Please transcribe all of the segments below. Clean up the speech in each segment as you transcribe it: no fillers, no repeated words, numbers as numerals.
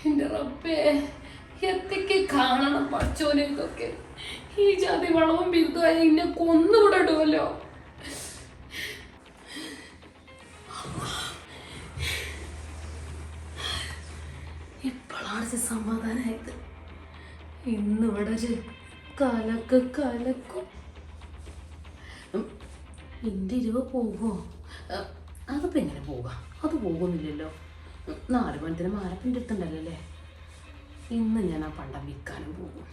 എൻ്റെ റബ്ബേ, എത്തൊക്കെ കാണണം പഠിച്ചോനൊക്കെ. ഈ ജാതി വളവും ബിരുദമായ ഇന്നെ കൊന്നുവിടടുമല്ലോ. ഇപ്പോഴാണ് സമാധാനമായത്. ഇന്നിവിടെ ഒരു കലക്കും. എൻ്റെ 20 പോകുമോ? അതിപ്പോൾ എങ്ങനെ പോകാം? അത് പോകുന്നില്ലല്ലോ. 4 മണിത്തിന് മാരപ്പിൻ്റെ അടുത്തുണ്ടല്ലോ അല്ലേ. ഇന്ന് ഞാൻ ആ പണ്ടം വിൽക്കാനും പോകും.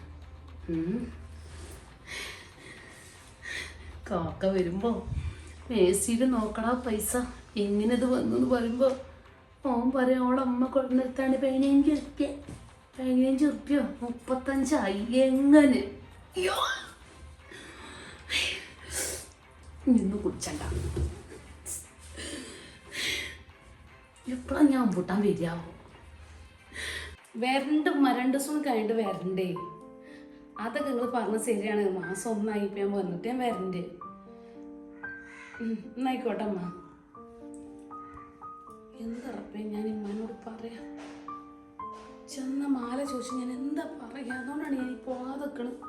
കാക്ക വരുമ്പോൾ മേസിയിൽ നോക്കണ പൈസ എങ്ങനെ ഇത് വന്നു പറയുമ്പോൾ ഓൻ പറയും ഓളെ അമ്മ കൊണ്ടുനിർത്താണ്ട് 15 ഉറുപ്പ്യ 35 എങ്ങനെ നിന്ന് കുടിച്ചണ്ട. എപ്പോഴാണ് ഞാൻ അമ്പൂട്ടാൻ വരികയാവും? വരണ്ട് ദിവസം കഴിഞ്ഞിട്ട് വരണ്ടേ. അതൊക്കെ നിങ്ങൾ പറഞ്ഞ ശരിയാണ്. മാസം 1 ആയിപ്പോൾ ഞാൻ വന്നിട്ട് ഞാൻ വരണ്ട്. എന്നായിക്കോട്ടെ അമ്മ. എന്തറപ്പേ ഞാൻ ഇമ്മാനോട് പറയാം. ചെന്ന മാല ചോദിച്ചു ഞാൻ എന്താ പറയാ? അതുകൊണ്ടാണ് ഞാൻ പോകാതെ നിൽക്കണത്.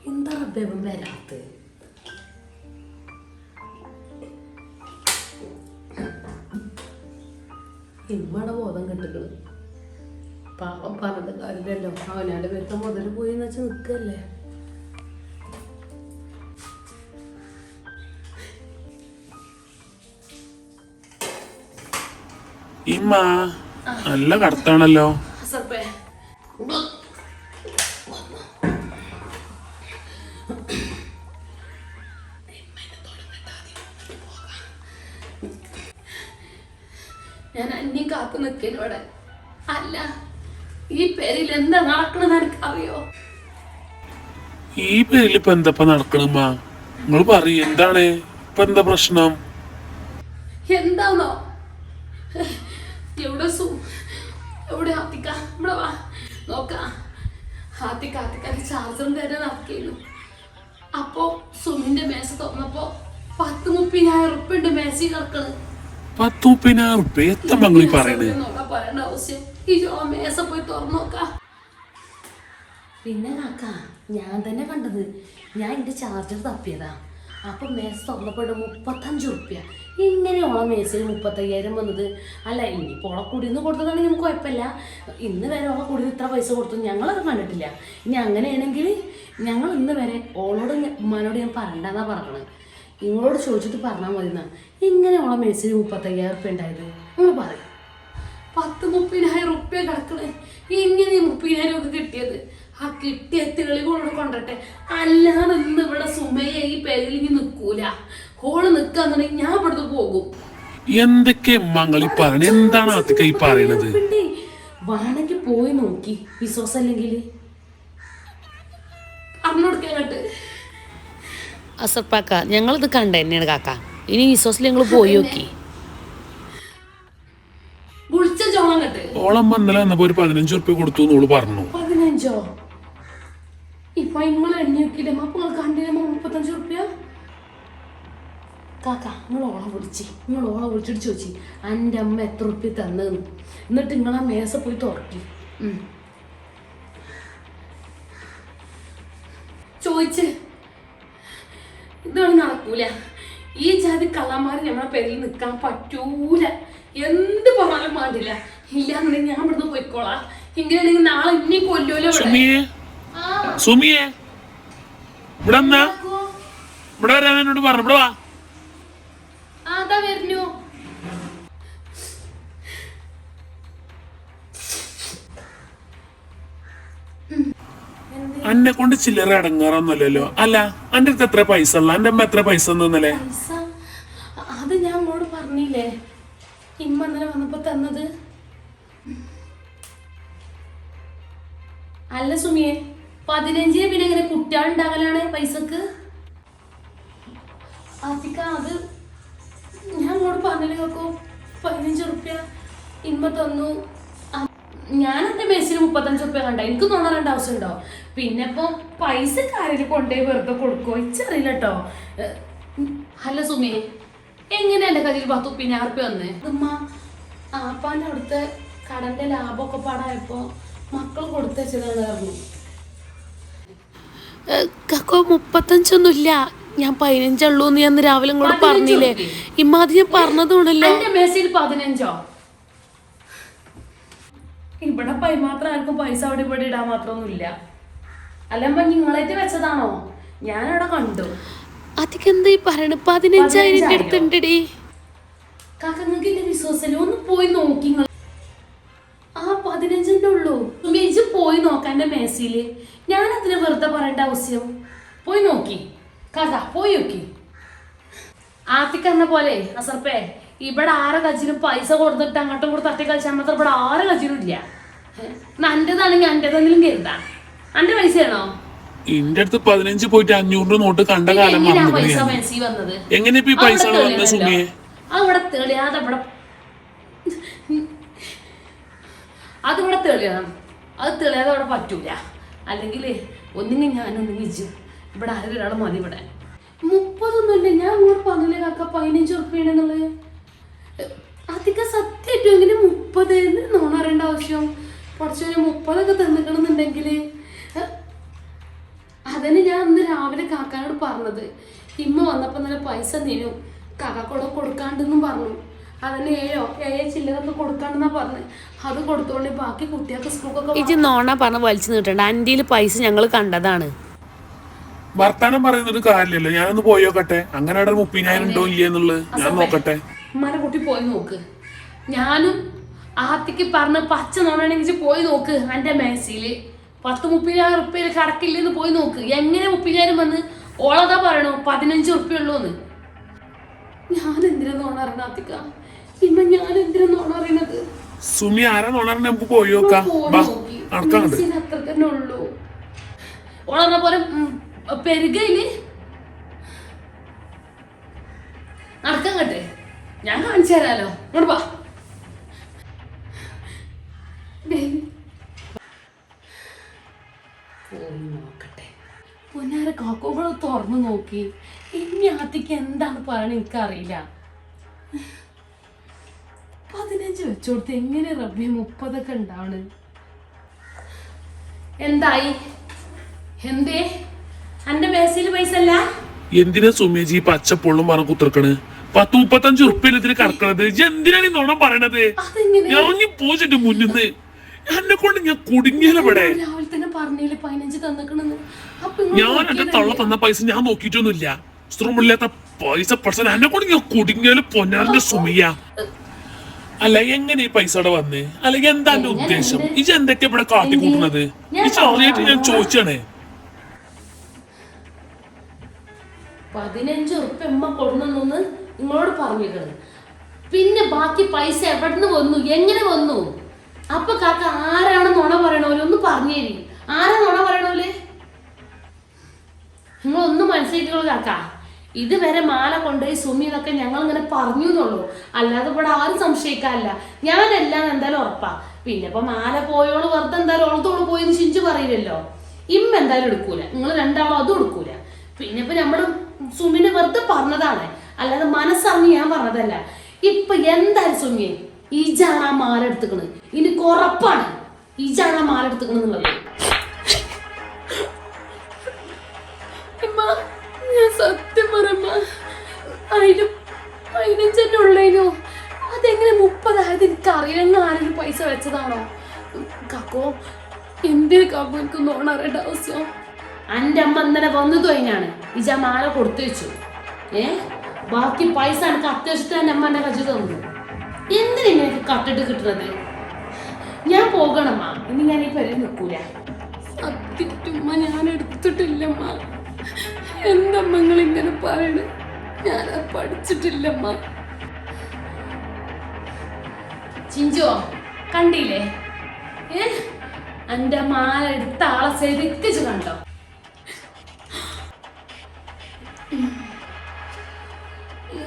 എന്താ റബ്ബേ വരാത്തത്? ഇമ്മടെ ബോധം കെട്ടിക്കണ്. പാവം പറഞ്ഞിട്ട് കാര്യമില്ലല്ലോ. അവനാടെ വരുത്ത മുതൽ പോയി എന്ന് വെച്ചാൽ നിൽക്കല്ലേ. ഇമ്മ നല്ല കടത്താണല്ലോ. ഞാൻ അന്യം കാത്തു നിൽക്കലോടെ. അല്ല, ഈ പേരിൽ എന്താ നടക്കണെന്ന് എനിക്കറിയോ? ഈ പേരിൽ ഇപ്പൊ എന്താ നടക്കണമ്മ? നിങ്ങൾ പറയും എന്താണ് ഇപ്പൊ എന്താ പ്രശ്നം? എന്താന്നോ? എവിടെ ഹാത്തിക്ക? ഇവിടെ വാ നോക്കാം. ഹാത്തിക്കാന്റെ ചാർജറും തന്നെ നടക്കിയിരുന്നു. അപ്പോ സുമിന്റെ മേശ തുറന്നപ്പോ 10-30,000 ഉറുപ്പ്യ ഉണ്ട് മേശയിൽ കിടക്കണ്. 10-30,000 ഉറുപ്പ്യ എത്ര മംഗളി പറയണേ? പറയേണ്ട ആവശ്യം ഈ മേശ പോയി തുറന്നു നോക്കാം. പിന്നെ കാക്ക ഞാൻ തന്നെ കണ്ടത്. ഞാൻ എന്റെ ചാർജർ തപ്പിയതാ. അപ്പൊ മേശ തുറന്നപ്പോഴും 35 ഉറുപ്പ്യ. ഇങ്ങനെയുള്ള മേശയിൽ 35,000 വന്നത്. അല്ല, ഇനിയിപ്പോൾ ഓളെ കുടിന്ന് കൊടുത്തതാണെങ്കിൽ നമുക്ക് കുഴപ്പമില്ല. ഇന്ന് വരെ ഓളെ കുടിന്ന് ഇത്ര പൈസ കൊടുത്തു ഞങ്ങളത് കണ്ടിട്ടില്ല. ഇനി അങ്ങനെയാണെങ്കിൽ ഞങ്ങൾ ഇന്ന് വരെ ഓളോട് ഉമ്മാനോട് ഞാൻ പറയണ്ടെന്നാ പറഞ്ഞത്. നിങ്ങളോട് ചോദിച്ചിട്ട് പറഞ്ഞാൽ മതി എന്നാ. ഇങ്ങനെ ഓളെ മേശയിൽ 35,000 ഉറുപ്പ്യ ഉണ്ടായത് നിങ്ങൾ പറയും. 10-30,000 ഉറുപ്പ്യ കിടക്കണേ. ഇങ്ങനെ 30,000 ഒക്കെ കിട്ടിയത്. ആ കിട്ടിയ തെളിവുകളോട് കൊണ്ടട്ടെ. അല്ലാതെ ഇന്ന് ഇവിടെ സുമയെ ഈ പേരിൽ ഇനി നിൽക്കൂല. ഹോള് നിൽക്കാന്നുണ്ടെങ്കിൽ ഞാൻ ഇവിടുന്ന് പോകും. എന്തൊക്കെ മംഗളി പറയണ? എന്താണ് ആത്തിക്ക ഈ പറയണത്? വേണമെങ്കിൽ പോയി നോക്കി വിശ്വാസം അല്ലെങ്കിൽ അറിഞ്ഞോടുക്കാനായിട്ട്. അസർപ്പാക്ക ഞങ്ങളിത് കണ്ട തന്നെയാണ് കാക്ക. ഇനി വിശ്വാസത്തിൽ ഞങ്ങൾ പോയി നോക്കി. ഓളമ്മ ഇന്നലെ വന്നപ്പോ ഒരു 15 ഉറുപ്പ്യ കൊടുത്തു എന്നോള് പറഞ്ഞു. 15? ഇപ്പൊ നിങ്ങൾ എണ്ണി നോക്കിയില്ലേ? അപ്പൊ നിങ്ങൾ കണ്ടില്ല 35 ഉറുപ്പ്യ. കാക്ക നിങ്ങൾ ഓളെ വിളിച്ചിട്ട് ചോദിച്ചു എൻ്റെ അമ്മ എത്ര ഉറുപ്പ്യ തന്നെന്ന്. എന്നിട്ട് നിങ്ങളാ മേശ പോയി തുറക്കി ചോദിച്ച്. ഇതാണ് നടക്കൂല. ഈ ജാതി കള്ളന്മാര് നമ്മളെ പേരിൽ നിൽക്കാൻ പറ്റൂല. എന്ത് പറഞ്ഞാലും പാടില്ല. ഇല്ലാന്നുണ്ടെങ്കിൽ ഞാൻ ഇവിടുന്ന് പോയിക്കോളാം. ഇങ്ങനെയാണെങ്കിൽ നാളെ ഇനി കൊല്ലുമല്ലോ. സുമിയെ ഇവിടെ വരാൻ എന്നോട് പറഞ്ഞു. ഇവിടെ വാ. അതാ വരുന്നു. അന്നെ കൊണ്ട് ചില്ലറ അടങ്ങാറൊന്നുമല്ലല്ലോ. അല്ല, അന്റെ അടുത്ത് എത്ര പൈസ ഉള്ള? അന്റെ അമ്മ എത്ര പൈസ തന്നല്ലേ? അത് ഞാൻ അങ്ങോട്ട് പറഞ്ഞില്ലേ, ഇമ്മ ഇന്നലെ വന്നപ്പോ തന്നത്. അല്ല സുമിയെ, 15 പിന്നെ എങ്ങനെ കുട്ടികളുണ്ടാകലാണ് പൈസക്ക്? ആസിക്ക അത് ഞാൻ അങ്ങോട്ട് പറഞ്ഞില്ലേ കേക്കോ. 15 ഉറുപ്പ്യ ഇമ്മ തന്നു. ഞാൻ എന്റെ മേശയിൽ 35 ഉറുപ്പ്യ കണ്ട. എനിക്ക് തോന്നേണ്ട ആവശ്യമുണ്ടോ? പിന്നെ ഇപ്പൊ പൈസ കാര്യം കൊണ്ടുപോയി വെറുതെ കൊടുക്കോ? ഇച്ചറിയില്ല കേട്ടോ. അല്ല സുമിയെ, എങ്ങനെ എന്റെ കയ്യിൽ 10,000 വന്നേ ഉമ്മ? ആപ്പാന്റെ അവിടുത്തെ കടന്റെ ലാഭമൊക്കെ പാടായപ്പോ മക്കൾ കൊടുത്തതാണ് പറഞ്ഞു. കക്കോ 35 ഞാൻ 15 ഉള്ളൂന്ന് ഞാൻ രാവിലെ കൂടെ പറഞ്ഞില്ലേ ഇമ്മാതി ഞാൻ പറഞ്ഞതുകൊണ്ടല്ലോ. എന്റെ മെസ്സിൽ 15 ഇവിടെ മാത്രം ആർക്കും പൈസ അവിടെ ഇവിടെ ഇടാൻ മാത്രമൊന്നുമില്ല. അല്ലമ്മ നിങ്ങളായിട്ട് വെച്ചതാണോ? ഞാനവിടെ കണ്ടു. അതൊക്കെന്താ ഈ പറയണ? 15,000 അടുത്തുണ്ടടി. കാക്ക നിങ്ങൾക്ക് എന്റെ വിശ്വാസമല്ലേ? ഒന്ന് പോയി നോക്കി. 15 ഉള്ളൂ. മേജ് പോയി നോക്കാൻ എന്റെ മേസില്. ഞാനതിന് വെറുതെ പറയേണ്ട ആവശ്യം? പോയി നോക്കി കാക്ക, പോയി നോക്കി. ആത്തിക്കന്ന പോലെ അസർപ്പേ ഇവിടെ ആരെ കജിനും പൈസ കൊടുത്തിട്ട് അങ്ങോട്ടും ഇങ്ങോട്ടും തട്ടി കളിച്ചാൽ മാത്രം ഇവിടെ ആരെ കജിനും ഇല്ല. എന്റേതാണെങ്കിൽ എന്റേതെങ്കിലും കരുതാ. അന്റെ പൈസയാണോ? എന്റെ അടുത്ത് 15 പോയിട്ട് 500 നോട്ട് കണ്ട കാലം പൈസ മെസ്സി വന്നത് എങ്ങനെ പൈസ അവിടെ തെളിയാതെ ഇവിടെ അതിവിടെ തെളിയണം. അത് തെളിയാതെ അവിടെ പറ്റൂല. അല്ലെങ്കിൽ ഒന്നിങ്ങി ഞാനൊന്നിങ്ങി ഇജ്ജും ഇവിടെ ആരെങ്കിലും ഒരാൾ മതി. ഇവിടെ 30 ഞാൻ അങ്ങോട്ട് പറഞ്ഞില്ലേ കാക്ക 15 ഉറുപ്പിയാണെന്നുള്ളത്. അധികം സത്യമായിട്ടും എങ്ങനെ 30 നോണ അറിയേണ്ട ആവശ്യം? കുറച്ച് 30 തന്നിക്കണമെന്നുണ്ടെങ്കിൽ അതന്നെ ഞാൻ അന്ന് രാവിലെ കാക്കാനോട് പറഞ്ഞത്. ഇമ്മ വന്നപ്പോൾ നല്ല പൈസ നീനും കാക്കാക്കൂടെ കൊടുക്കാണ്ടെന്നും പറഞ്ഞു. അതിന് 7 ചില്ലറൊക്കെ കൊടുക്കാണ്ടെന്നാ പറഞ്ഞു. അത് കൊടുത്തോളി, ബാക്കി കുട്ടികൾക്ക് സ്കൂളൊക്കെ. ഇത് നോണ പറഞ്ഞ് വലിച്ചു നീട്ടണ്ട. അന്റെയിൽ പൈസ ഞങ്ങൾ കണ്ടതാണ്. വർത്താനം പറയുന്നൊരു കാര്യമില്ലല്ലോ. ഞാനൊന്ന് പോയോക്കട്ടെ. അങ്ങനെ 30,000 ഉണ്ടോ ഇല്ലെന്നുള്ളത് ഞാൻ നോക്കട്ടെ. ഉമ്മാനെ കുട്ടി പോയി നോക്ക്. ഞാനും ആത്തിക്ക് പറഞ്ഞ് പച്ച നോണെങ്കിൽ പോയി നോക്ക്. എന്റെ മേശയില് 10-30,000 ഉറുപ്പ്യയിൽ കടക്കില്ലെന്ന് പോയി നോക്ക്. എങ്ങനെ 30,000 വന്ന്? ഓളതാ പറയണോ 15 ഉറുപ്പ്യുള്ളൂന്ന്. ഞാൻ എന്തിനാ നോണ അറിയണ ആത്തിക്ക? ഇമ്മ ഞാൻ എന്തിനാ നോണ അറിയണത്? സുമി ആരാ നോണ നമുക്ക് പോയി നോക്കാം. അത്ര തന്നെ ഉള്ളൂ. ഓളറിഞ്ഞ പോലെ പെരുകയില് നടക്കാൻ കട്ടെ. ഞാൻ കാണിച്ചു തരാലോ. ഇങ്ങോട്ട് വാ. പോയി നോക്കട്ടെ. പൊന്നാര കാക്കോകളെ തുറന്നു നോക്കി. ഇനി ആത്തിക്ക് എന്താണ് പറയണ എനിക്കറിയില്ല. 15 വെച്ചോടുത്ത് എങ്ങനെ റബ്ബി 30 ഉണ്ടാവണ്? എന്തായി? എന്തേ അന്റെ മേശയില് പൈസ അല്ല? എന്തിനാ സുമേജി പച്ചപ്പൊള്ളും പറഞ്ഞ കുത്തിർക്കണ്? 10-35 ഉറുപ്പ്യയിൽ ഇതിന് കറക്കണത്. എന്തിനാണ് ഈ നോണ പറയണത്? ഞാൻ പോച്ചിട്ട് മുന്നിന്ന് എന്നെ കൊണ്ട് ഞാൻ കുടുങ്ങിയാലോ ഇവിടെ. രാവിലെ തന്നെ പറഞ്ഞില്ലേ 15 തന്നിക്കണെന്ന്. ഞാൻ എന്റെ തള്ള തന്ന പൈസ ഞാൻ നോക്കിയിട്ടൊന്നുമില്ല. സ്ത്രീമില്ലാത്ത പൈസ പഠിച്ചാൽ എന്നെ കൊണ്ട് ഞാൻ കുടുങ്ങിയാലും പൊന്നാറിന്റെ സുമിയ. അല്ല എങ്ങനെ ഈ പൈസ അവിടെ വന്ന്? അല്ലെങ്കിൽ എന്താ എന്റെ ഉദ്ദേശം? ഇജ എന്തൊക്കെ ഇവിടെ കാട്ടിക്കൂട്ടുന്നത്? ഇജ അറിയായിട്ട് ഞാൻ ചോദിച്ചാണേ. 15 ഉറുപ്പ്യ ഉമ്മ കൊടുന്നെന്ന് നിങ്ങളോട് പറഞ്ഞിരിക്കണം. പിന്നെ ബാക്കി പൈസ എവിടുന്ന് വന്നു, എങ്ങനെ വന്നു? അപ്പൊ കാക്ക ആരാണ് നുണ പറയണോലെ? ഒന്ന് പറഞ്ഞേരി. ആരാ നുണ പറയണോലെ? നിങ്ങളൊന്നും മനസ്സിലാക്കിക്കോളൂ കാക്ക. ഇതുവരെ മാല കൊണ്ടുപോയി സുമി എന്നൊക്കെ ഞങ്ങൾ ഇങ്ങനെ പറഞ്ഞു എന്നുള്ളൂ. അല്ലാതെ ഇവിടെ ആരും സംശയിക്കാനില്ല. ഞാനെല്ലാം എന്തായാലും ഉറപ്പാ. പിന്നെ ഇപ്പൊ മാല പോയോള് വെറുതെ എന്തായാലും ഓളത്തോള് പോയെന്ന് ചിഞ്ചു പറയില്ലല്ലോ. ഇമ്മ എന്തായാലും എടുക്കൂല. നിങ്ങൾ രണ്ടാളും അതും എടുക്കൂല. പിന്നെ ഇപ്പൊ നമ്മള് സുമിനെ വെറുതെ പറഞ്ഞതാണ്, അല്ലാതെ മനസ്സറിഞ്ഞ് ഞാൻ പറഞ്ഞതല്ല. ഇപ്പൊ എന്തായാലും സുമിയെ ഈജാണ് ആ മാല എടുത്തുക്കണ്. എനിക്ക് ഉറപ്പാണ് ഈജാണ് ആ മാല എടുത്തുക്കണെന്നുള്ളത്. ഞാൻ സത്യം പറയുമ്പോ 15 ഉള്ളേനോ. അതെങ്ങനെ 30 ആയത് എനിക്ക് അറിയില്ല. ആരെങ്കിലും പൈസ വെച്ചതാണോ? കാക്കോ എന്തിനു കാക്കോ എനിക്ക് നോണ അറിയേണ്ട ആവശ്യം? എൻ്റെ അമ്മ ഇന്നലെ വന്നു തോന്നാണ് ഇജ മാല കൊടുത്തു വെച്ചു. ബാക്കി പൈസ എനിക്ക് അത്യാവശ്യത്തിന് എൻ്റെ അമ്മ എൻ്റെ കജു തന്നു. എന്തിനാ എനിക്ക് കട്ടിട്ട് കിട്ടുന്നത്? ഞാൻ പോകണമ്മ. ഇനി ഞാൻ ഈ പേരിൽ നിൽക്കൂല. സത്യമ്മ ഞാൻ എടുത്തിട്ടില്ലമ്മ. എന്തമ്മ നിങ്ങൾ ഇങ്ങനെ പറയണ? ഞാൻ പഠിച്ചിട്ടില്ലമ്മ. ചിഞ്ചോ കണ്ടില്ലേ? എന്റെ മാല എടുത്ത ആളെ ശരിക്കിച്ച് കണ്ടോ?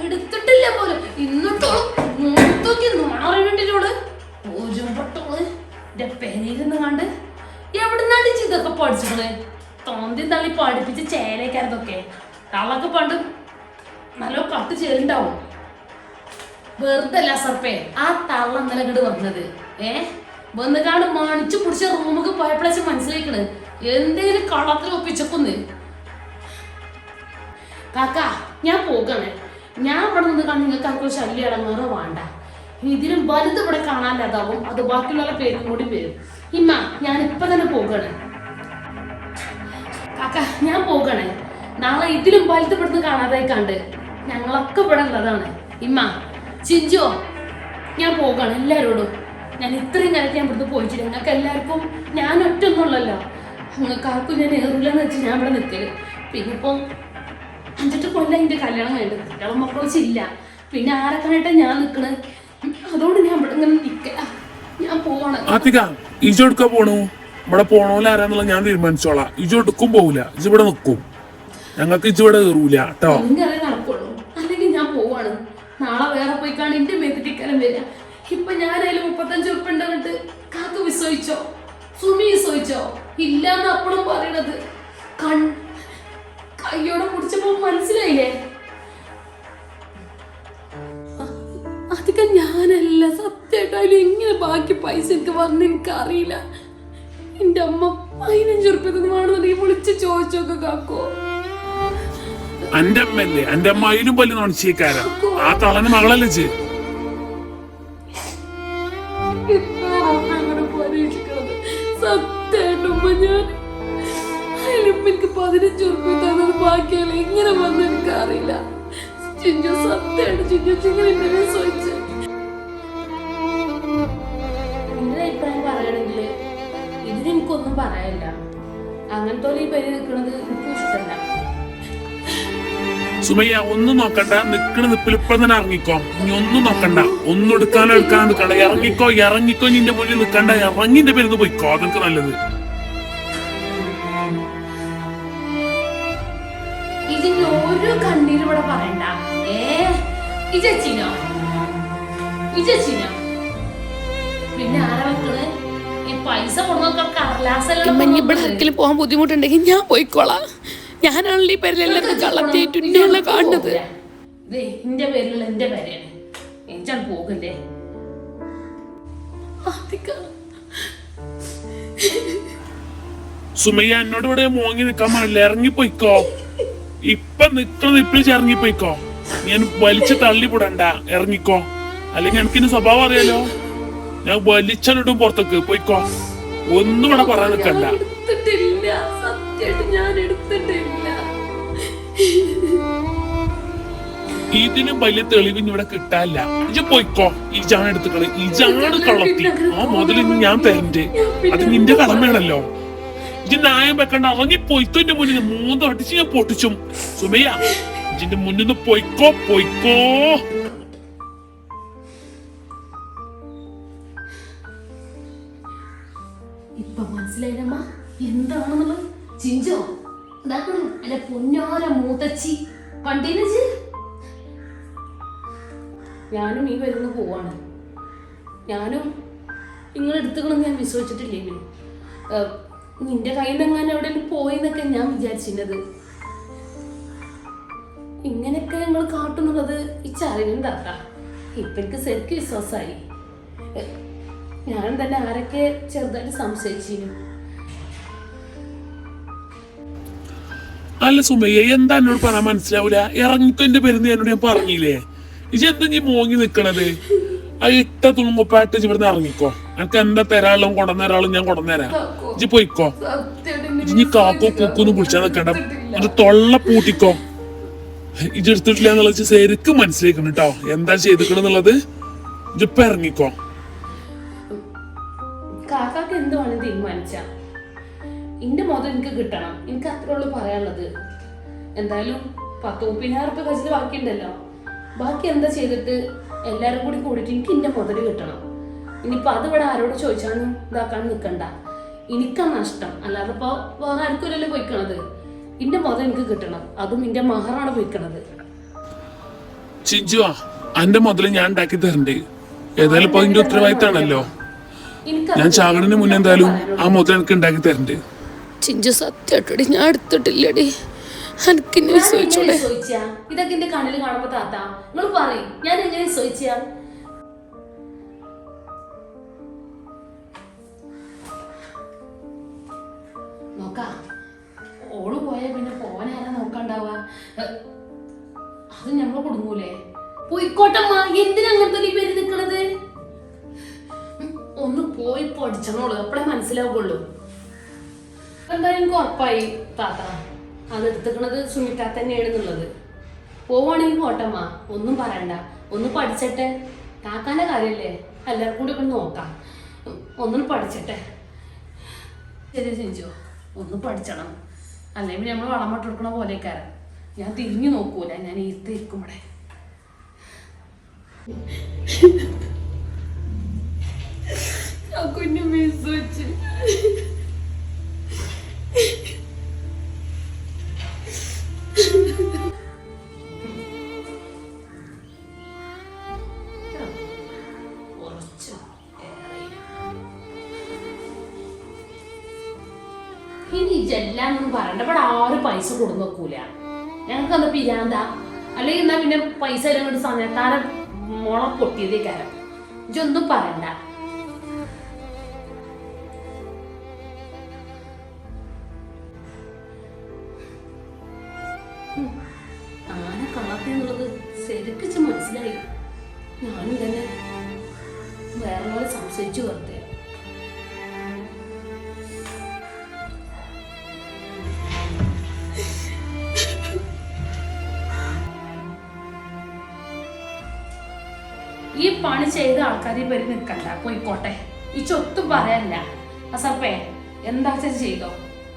എടുത്തിട്ടില്ല പോലും. ഇന്നിട്ടോളും നോണറിനോട് ഓജോട്ടോള് എന്റെ പെരയിലെന്ന് കണ്ട് എവിടുന്നാണ് ഇതൊക്കെ പഠിച്ചത്? തോന്തി തള്ളി പഠിപ്പിച്ച് ചേലേക്കാരതൊക്കെ. തള്ളക്ക് പണ്ട് നല്ല കട്ട് ചേരുണ്ടാവും. വെറുതെ അല്ല സർപ്പേ ആ തള്ള ഇന്നലെ ഇങ്ങോട്ട് വന്നത് വന്നുകാണ്ട് മണിച്ചു പിടിച്ച റൂമുക്ക് പോയപ്പോഴേ മനസ്സിലാക്കണ് എന്തേലും കള്ളത്തിൽ ഒപ്പിച്ചൊക്കൊന്ന്. കാക്ക ഞാൻ പോകണേ, ഞാൻ ഇവിടെ നിന്ന് കാണാൻ നിങ്ങൾക്ക് ആർക്കും ശല്യം ഇടങ്ങാറോ വേണ്ട. ഇതിലും വലുത് ഇവിടെ കാണാനില്ലാതാവും, അത് ബാക്കിയുള്ള പേരും കൂടി വരും. ഇമ്മ ഞാൻ ഇപ്പൊ തന്നെ പോകണേ കാക്ക, ഞാൻ പോകണേ. നാളെ ഇതിലും വലുത് ഇവിടുന്ന് കാണാതായി കണ്ട് ഞങ്ങളൊക്കെ ഇവിടെ ഉള്ളതാണ്. ഇമ്മ ചിഞ്ചോ ഞാൻ പോകണം എല്ലാരോടും. ഞാൻ ഇത്രയും കാലത്ത് ഞാൻ ഇവിടുന്ന് പോയിട്ടില്ല. ഞങ്ങൾക്ക് എല്ലാവർക്കും ഞാൻ ഒറ്റൊന്നുള്ളല്ലോ, നിങ്ങൾക്ക് ആർക്കും ഞാൻ ഏറില്ലെന്ന് വെച്ച് ഞാൻ ഇവിടെ നിൽക്കല്. പിന്നെ ഇപ്പം 5-8 കൊല്ലം എൻ്റെ കല്യാണം കഴിഞ്ഞത്, കുട്ടികളും മക്കളും വെച്ചില്ല. പിന്നെ ആരൊക്കെ ഞാൻ നിൽക്കണേ, അതുകൊണ്ട് ഞാൻ ഇവിടെ ഇങ്ങനെ നിൽക്കല. ഞാൻ പോവാണ്. ഇജെടുക്ക പോണു, ഇവിടെ പോണോല ആരാന്നുള്ള ഞാൻ തീരുമാനിച്ചോളാം. ഇജെടുക്കും പോവില്ല, ഇജ് ഇവിടെ നിൽക്കും. ഞങ്ങൾക്ക് ഇജ് ഇവിടെ കയറൂല കേട്ടോ. ഇങ്ങനെ നടക്കുള്ളൂ, അല്ലെങ്കിൽ ഞാൻ പോവാണ്. നാളെ വേറെ പോയി കാണി എന്റെ മേത്തിട്ടിക്കാലം വരിക. ഇപ്പൊ ഞാനായാലും 35 ഉറുപ്പിക ഉണ്ടെന്നിട്ട് കാക്ക വിശ്വസിച്ചോ, സുമി വിശ്വസിച്ചോ? ഇല്ലാന്ന് അപ്പോഴും പറയണത് കയ്യോടെ കുടിച്ചപ്പോ മനസ്സിലായില്ലേ? അതൊക്കെ ഞാനല്ല, സത്യമായിട്ടായാലും എങ്ങനെ ബാക്കി പൈസ എനിക്ക് പറഞ്ഞ് എനിക്കറിയില്ല. എന്റെ അമ്മ 15 ഉറുപ്പിക വേണമെന്നുണ്ടെങ്കിൽ വിളിച്ച് ചോദിച്ചോക്കെ കാക്കോ. എന്റെ അമ്മല്ലേ, എന്റെ അമ്മ അതിലും വലിയ നോണിച്ചേക്കാരാ. ആ തളന് മകളല്ലേ ചേ. സത്യമായിട്ടും ഞാൻ എനിക്ക് 15 ഉറുപ്പിക തന്നത് ബാക്കിയല്ല ഇങ്ങനെ വന്ന് എനിക്കറിയില്ല. ചിഞ്ചു സത്യമായിട്ട് ചിങ്ങനെ വിശ്വസിച്ച് നിങ്ങളുടെ അഭിപ്രായം പറയണെങ്കില് ഇതിനെനിക്കൊന്നും പറയാനില്ല. അങ്ങനത്തെ ഈ പേര് നിൽക്കുന്നത് എനിക്കും ഇഷ്ടമല്ല. സുമയ്യ ഒന്നും നോക്കണ്ട, നിക്കണ നിപ്പിൽ ഇപ്പൊ തന്നെ ഇറങ്ങിക്കോ. ഇനി ഒന്നും നോക്കണ്ട, ഒന്നും എടുക്കാനോ നിൽക്കണ്ട. ഇറങ്ങിക്കോ നിന്റെ മുന്നിൽ നിൽക്കണ്ട, ഇറങ്ങിന്റെ പേര് പോയിക്കോ. അതൊക്കെ നല്ലത്. ഇതിന് ഒരു കണ്ണീര് ഇവിടെ പറയണ്ട. പിന്നെ ആരാ വെക്കണേ ഈ പൈസ ഇവിടെ പോകാൻ ബുദ്ധിമുട്ടുണ്ടെങ്കിൽ ഞാൻ പോയിക്കോളാം. ഞാനാണല്ലോ ഈ പേരിലെല്ലാം കള്ളത്തേറ്റുള്ള കാണുന്നത്. എന്റെ പേരിലുള്ള എന്റെ പേരാണ്, ഞാൻ പോകണ്ടേ? സുമയ്യ എന്നോട് ഇവിടെ മോങ്ങി നിക്കാൻ പാടില്ല, ഇറങ്ങിപ്പോയിക്കോ. ഇപ്പൊ നിക്കണ നിപ്പിൽ ഇറങ്ങിപ്പോയിക്കോ. ഞാൻ വലിച്ചു തള്ളിവിടണ്ട, ഇറങ്ങിക്കോ. അല്ലെങ്കിൽ എനിക്കിന് സ്വഭാവം അറിയാലോ, ഞാൻ വലിച്ചിടും പുറത്തേക്ക്. പോയിക്കോ, ഒന്നും ഇവിടെ പറയാൻ നിൽക്കണ്ട. ഇതിനും വലിയ തെളിവ് ഇവിടെ കിട്ടാനില്ല. ഇജ് പോയിക്കോ, ഇജാണ് എടുത്തുകള്, ഇജാണ് കള്ളത്തി. ആ മുതലിന്ന് ഞാൻ തരണ്ട്, അത് നിന്റെ കടമയാണല്ലോ. ഇജ് ന്യായം വെക്കണ്ട, ഇറങ്ങി പോയിക്കോ. എന്റെ മുന്നിൽ 3 അടിച്ച് ഞാൻ പൊട്ടിച്ചും. സുമയ്യ ഇജിന്റെ മുന്നിൽ നിന്ന് പോയിക്കോ. ഇപ്പൊ മനസ്സിലായില്ലമ്മ എന്താണെന്നുള്ളത്. ചിഞ്ചോ ഇതാക്കണം അല്ലെ പൊന്നോര മൂത്തച്ചി കണ്ടില്ലേ? ഞാനും ഈ വരുന്ന പോവാണ്. ഞാനും നിങ്ങളെടുത്തുകളൊന്നും ഞാൻ വിശ്വസിച്ചിട്ടില്ലെങ്കിൽ നിന്റെ കയ്യിൽ നിന്ന് എങ്ങനെ എവിടെയെങ്കിലും പോയെന്നൊക്കെ ഞാൻ വിചാരിച്ചിരുന്നത്. ഇങ്ങനെയൊക്കെ ഞങ്ങൾ കാട്ടുന്നുള്ളത് ഇച്ചറിയുന്നുണ്ടാക്കാം. ഇപ്പൊ എനിക്ക് ശരിക്കും വിശ്വാസമായി. ഞാൻ തന്നെ ആരൊക്കെ ചെറുതായിട്ട് സംശയിച്ചിരുന്നു. അല്ല സുമയ്യ, എന്താ എന്നോട് പറയാൻ മനസ്സിലാവൂല? ഇറങ്ങിക്കോ എന്റെ പേരുന്ന് എന്നോട് ഞാൻ പറഞ്ഞില്ലേ. ഇജ് എന്താ നീ മോങ്ങി നിക്കണത്? ആ ഇട്ട തുളുമ്പപ്പാട്ട് ഇവിടുന്ന് ഇറങ്ങിക്കോ. എനിക്ക് എന്താ തരാളും കൊണ്ടുവന്നരാളും ഞാൻ കൊണ്ടുവന്നരാം. ഇജ് പോയിക്കോ. ഇനി കാക്കോ കൂക്കൊന്നും വിളിച്ചാൽ നിൽക്കണ്ട, ഒരു തൊള്ള പൂട്ടിക്കോ. ഇജ് എടുത്തിട്ടില്ല എന്നുള്ളത് ശരിക്കും മനസ്സിലാക്കണം കേട്ടോ, എന്താ ചെയ്തിക്കണെന്നുള്ളത്. ഇജിപ്പൊ ഇറങ്ങിക്കോ. കാക്കാക്ക് എന്ത് വേണം തീരുമാനിച്ച എന്റെ മുതൽ എനിക്ക് കിട്ടണം. എനിക്ക് അത്രേ ഉള്ളൂ പറയാനുള്ളത്. എന്തായാലും 10-30,000 ഉറുപ്പിക കച്ചിട്ട് ബാക്കിയുണ്ടല്ലോ. ബാക്കി എന്താ ചെയ്തിട്ട് എല്ലാരും കൂടി കൂടിയിട്ട് എനിക്ക് എന്റെ മുതൽ കിട്ടണം. ഇനിയിപ്പൊ അത് ഇവിടെ ആരോട് ചോദിച്ചാലും ഇതാക്കാൻ നിൽക്കണ്ട. എനിക്കാ നഷ്ടം, അല്ലാതെ ഇപ്പൊ വേറെ ആർക്കുമല്ലല്ലോ പോയിക്കണത്. എന്റെ മുതൽ എനിക്ക് കിട്ടണം, അതും എന്റെ മഹറാണ് പോയിക്കണത്. ചിഞ്ചുവാ, എന്റെ മുതൽ ഞാൻ ഉണ്ടാക്കി തരണ്ടേ. ഏതായാലും ഇപ്പൊ അതിന്റെ ഉത്തരവാദിത്താണല്ലോ. ഞാൻ ചാകടിന് മുന്നേ എന്തായാലും ആ മുതൽ എനിക്ക് ഉണ്ടാക്കി തരണ്ടേ. ചിഞ്ചു സത്യമായിട്ടോടി ഞാൻ എടുത്തിട്ടില്ലടി. എനിക്കെന്നെ ഞാൻ വിശ്വസിച്ചൂടെ? എങ്ങനെ വിശ്വസിച്ചാ? ഇതൊക്കെ എന്റെ കണ്ണിൽ കാണുമ്പോ താത്ത നിങ്ങൾ പറയും ഞാൻ എങ്ങനെ വിശ്വസിച്ചാ? നോക്കാ ഓള് പോയാ പിന്നെ പോവാനാരാ നോക്കണ്ടാവുക? അത് ഞമ്മള് കൊടുങ്ങൂലേ? പോയിക്കോട്ടമ്മ, എന്തിനാ അങ്ങനത്തെ ഒരു പേര് നിക്കണത്? ഒന്ന് പോയി പഠിച്ചണോളൂ, അപ്പഴേ മനസ്സിലാവുള്ളൂ. എന്തായാലും എനിക്ക് ഉറപ്പായി താത്ത അത് എടുത്തിക്കണത് സുമിത്ത തന്നെയാണെന്നുള്ളത്. പോവാണെങ്കിൽ പോട്ടമ്മ, ഒന്നും പറയണ്ട, ഒന്ന് പഠിച്ചട്ടെ. കാക്കാന്റെ കാര്യല്ലേ, എല്ലാവർക്കും കൂടി ഒന്ന് നോക്കാം. ഒന്നും പഠിച്ചട്ടെ. ശരി ചിഞ്ചു, ഒന്ന് പഠിച്ചണം, അല്ലെങ്കിൽ നമ്മൾ വളമിട്ട് കൊടുക്കണ പോലെക്കാരൻ. ഞാൻ തിരിഞ്ഞു നോക്കൂല, ഞാൻ ഈർത്തിരിക്കുമ്പോടെ. കുഞ്ഞു മിസ് വെച്ച് ഇനി ഇതെല്ലാന്നൊന്നും പറയണ്ട. ഇവിടെ ആരും പൈസ കൊടുന്ന് വെക്കൂല. ഞങ്ങൾക്ക് അന്ന് പിരാന്ത, അല്ലെങ്കിൽ എന്നാ പിന്നെ പൈസ എല്ലാം കൊണ്ട് സമയത്താരെ മുളം പൊട്ടിയതേ കാരം. ഇതൊന്നും പറയണ്ട. ആന കളാത്തെന്നുള്ളത് ശരിക്കിച്ച് മനസ്സിലായി. ഞാനും തന്നെ വേറെ പോലെ സംശയിച്ചു വെറുതെ. ഈ പണി ചെയ്ത ആൾക്കാരെ പേര് നിൽക്കണ്ട, പോയിക്കോട്ടെ. ഈ ചൊത്തും പറയല്ല. അസപ്പേ എന്താ ചെയ്തോ,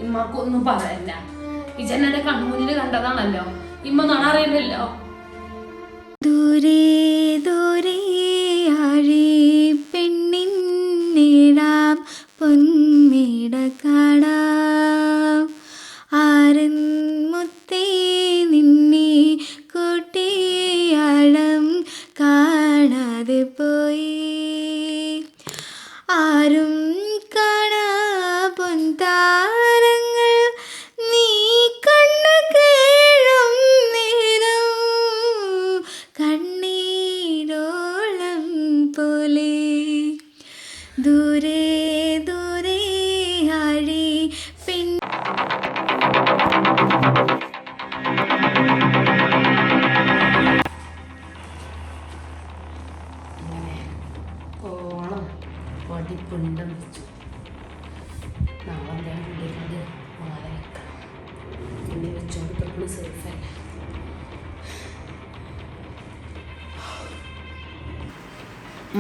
ഇമ്മക്കൊന്നും പറയല്ല. ഈ ജനന്റെ കൺമുന്നിൽ കണ്ടതാണല്ലോ, ഇമ്മ കാണാറില്ലല്ലോ. ദൂരെ ദൂരെ ആഴി പെണ്ണിന്നിടാം പൊന്മിട കാണാം ആരൻ മുത്തേ നിന്നെ കൂട്ടിയാഴം കാണാതെ പോയി ആരും കാണാ പൊൻതാരങ്ങൾ നീ കണ്ണു കേഴും നേരം കണ്ണീരോളം പോലെ ദൂരെ ദൂരെ ആഴി പിൻ ഓണം പടിപ്പുണ്ടം വെച്ചു. നാളെ എന്തായാലും കുട്ടികളുടെ മാല വെക്കണം. പിന്നെ വെച്ചോണ്ട് തൊട്ട് സേഫല്ല.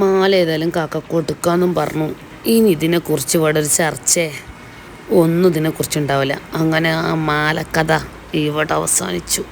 മാല ഏതായാലും കാക്ക കൊടുക്കാന്നും പറഞ്ഞു. ഇനി ഇതിനെക്കുറിച്ച് ഇവിടെ ഒരു ചർച്ചേ ഒന്നും ഇതിനെക്കുറിച്ച് ഉണ്ടാവില്ല. അങ്ങനെ ആ മാല കഥ ഇവിടെ അവസാനിച്ചു.